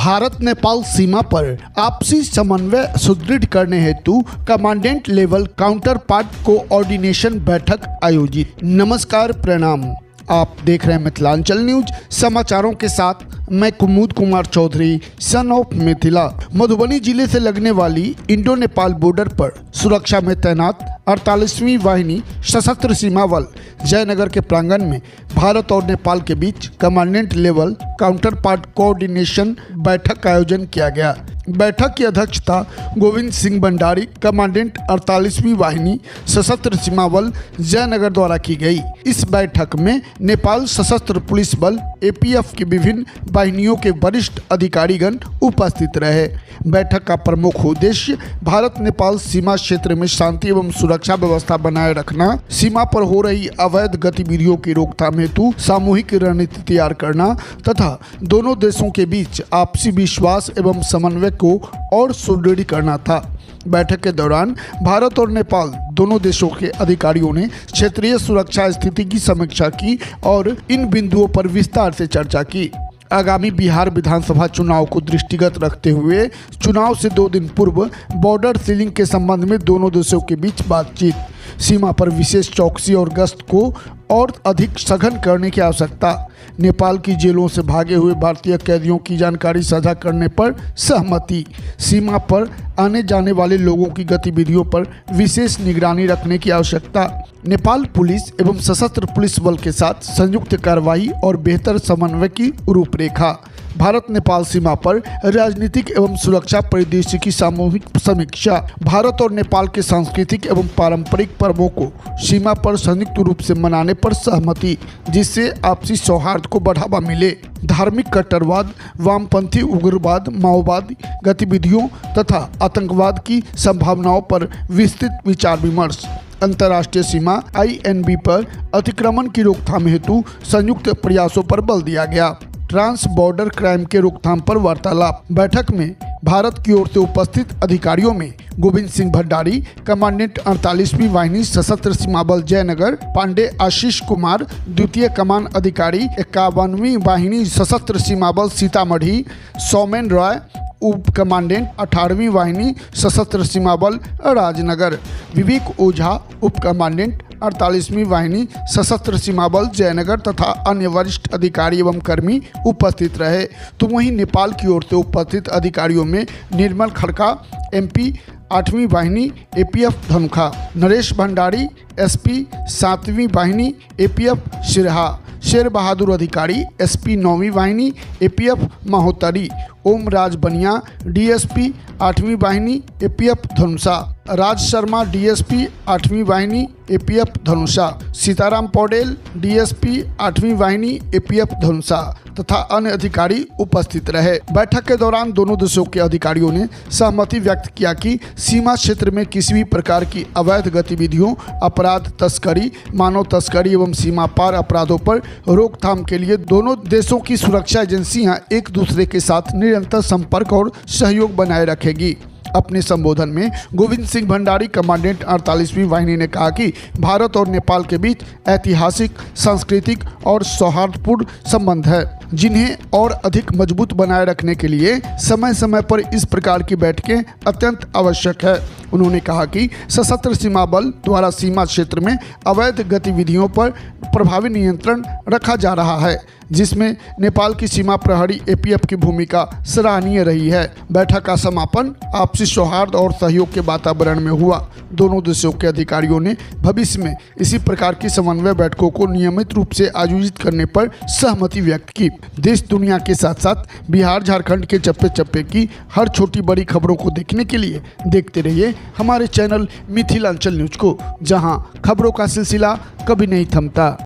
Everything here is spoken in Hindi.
भारत नेपाल सीमा पर आपसी समन्वय सुदृढ़ करने हेतु commandant level counterpart coordination बैठक आयोजित। नमस्कार, प्रणाम। आप देख रहे हैं मिथिलांचल न्यूज। समाचारों के साथ मैं कुमुद कुमार चौधरी, सन ऑफ मिथिला। मधुबनी जिले से लगने वाली इंडो नेपाल बॉर्डर पर सुरक्षा में तैनात 48वीं वाहिनी सशस्त्र सीमा बल जयनगर के प्रांगण में भारत और नेपाल के बीच commandant level counterpart coordination बैठक का आयोजन किया गया। बैठक की अध्यक्षता गोविंद सिंह भंडारी, कमांडेंट 48वीं वाहिनी सशस्त्र सीमा बल जयनगर द्वारा की गई। इस बैठक में नेपाल सशस्त्र पुलिस बल APF की विभिन्न वाहिनियों के वरिष्ठ अधिकारीगण उपस्थित रहे। बैठक का प्रमुख उद्देश्य भारत नेपाल सीमा क्षेत्र में शांति एवं सुरक्षा व्यवस्था बनाए रखना, सीमा पर हो रही अवैध गतिविधियों की रोकथाम हेतु सामूहिक रणनीति तैयार करना तथा दोनों देशों के बीच आपसी विश्वास एवं समन्वय को और सुदृढ़ करना था। बैठक के दौरान भारत और नेपाल दोनों देशों के अधिकारियों ने क्षेत्रीय सुरक्षा स्थिति की समीक्षा की और इन बिंदुओं पर विस्तार से चर्चा की। आगामी बिहार विधानसभा चुनाव को दृष्टिगत रखते हुए चुनाव से 2 दिन पूर्व बॉर्डर सीलिंग के संबंध में दोनों देशों के बीच बातचीत, सीमा पर विशेष चौकसी और गश्त को और अधिक सघन करने की आवश्यकता, नेपाल की जेलों से भागे हुए भारतीय कैदियों की जानकारी साझा करने पर सहमति, सीमा पर आने जाने वाले लोगों की गतिविधियों पर विशेष निगरानी रखने की आवश्यकता, नेपाल पुलिस एवं सशस्त्र पुलिस बल के साथ संयुक्त कार्रवाई और बेहतर समन्वय की रूपरेखा, भारत नेपाल सीमा पर राजनीतिक एवं सुरक्षा परिदृश्य की सामूहिक समीक्षा, भारत और नेपाल के सांस्कृतिक एवं पारंपरिक पर्वों को सीमा पर संयुक्त रूप से मनाने पर सहमति, जिससे आपसी सौहार्द को बढ़ावा मिले, धार्मिक कट्टरवाद, वामपंथी उग्रवाद, माओवादी गतिविधियों तथा आतंकवाद की संभावनाओं पर विस्तृत विचार विमर्श, अंतर्राष्ट्रीय सीमा INB पर अतिक्रमण की रोकथाम हेतु संयुक्त प्रयासों पर बल दिया गया, ट्रांस बॉर्डर क्राइम के रोकथाम पर वार्तालाप। बैठक में भारत की ओर से उपस्थित अधिकारियों में गोविंद सिंह भंडारी, कमांडेंट 48वीं वाहिनी सशस्त्र सीमा बल जयनगर, पांडे आशीष कुमार, द्वितीय कमान अधिकारी 51वीं वाहिनी सशस्त्र सीमा बल सीतामढ़ी, सौमेन रॉय, उप कमांडेंट 18वीं वाहिनी सशस्त्र सीमा बल राजनगर, विवेक ओझा, उप कमांडेंट 48वीं वाहिनी सशस्त्र सीमा बल जयनगर तथा अन्य वरिष्ठ अधिकारी एवं कर्मी उपस्थित रहे। तो वहीं नेपाल की ओर से उपस्थित अधिकारियों में निर्मल खड़का, MP 8वीं वाहिनी APF धनुखा, नरेश भंडारी, SP 7वीं वाहिनी APF सिरहा, शेर बहादुर अधिकारी SP 9वीं वाहिनी APF महोत्तरी, ओम राज बनिया DSP 8वीं वाहिनी APF धनुषा, राज शर्मा DSP 8वीं वाहिनी APF धनुषा, सीताराम पौडेल DSP 8वीं वाहिनी APF धनुषा तथा अन्य अधिकारी उपस्थित रहे। बैठक के दौरान दोनों देशों के अधिकारियों ने सहमति व्यक्त किया कि सीमा क्षेत्र में किसी भी प्रकार की अवैध गतिविधियों, अपराध, तस्करी, मानव तस्करी एवं सीमा पार अपराधों पर रोकथाम के लिए दोनों देशों की सुरक्षा एजेंसियां एक दूसरे के साथ निरंतर संपर्क और सहयोग बनाए रखेगी। अपने संबोधन में गोविंद सिंह भंडारी, कमांडेंट 48वीं वाहिनी ने कहा कि भारत और नेपाल के बीच ऐतिहासिक, सांस्कृतिक और सौहार्दपूर्ण संबंध है, जिन्हें और अधिक मजबूत बनाए रखने के लिए समय समय पर इस प्रकार की बैठकें अत्यंत आवश्यक है। उन्होंने कहा कि सशस्त्र सीमा बल द्वारा सीमा क्षेत्र में अवैध गतिविधियों पर प्रभावी नियंत्रण रखा जा रहा है, जिसमें नेपाल की सीमा प्रहरी APF की भूमिका सराहनीय रही है। बैठक का समापन आपसी सौहार्द और सहयोग के वातावरण में हुआ। दोनों देशों के अधिकारियों ने भविष्य में इसी प्रकार की समन्वय बैठकों को नियमित रूप से आयोजित करने पर सहमति व्यक्त की। देश दुनिया के साथ साथ बिहार, झारखंड के चप्पे चप्पे की हर छोटी बड़ी खबरों को देखने के लिए देखते रहिए हमारे चैनल मिथिलांचल न्यूज को, जहां खबरों का सिलसिला कभी नहीं थमता।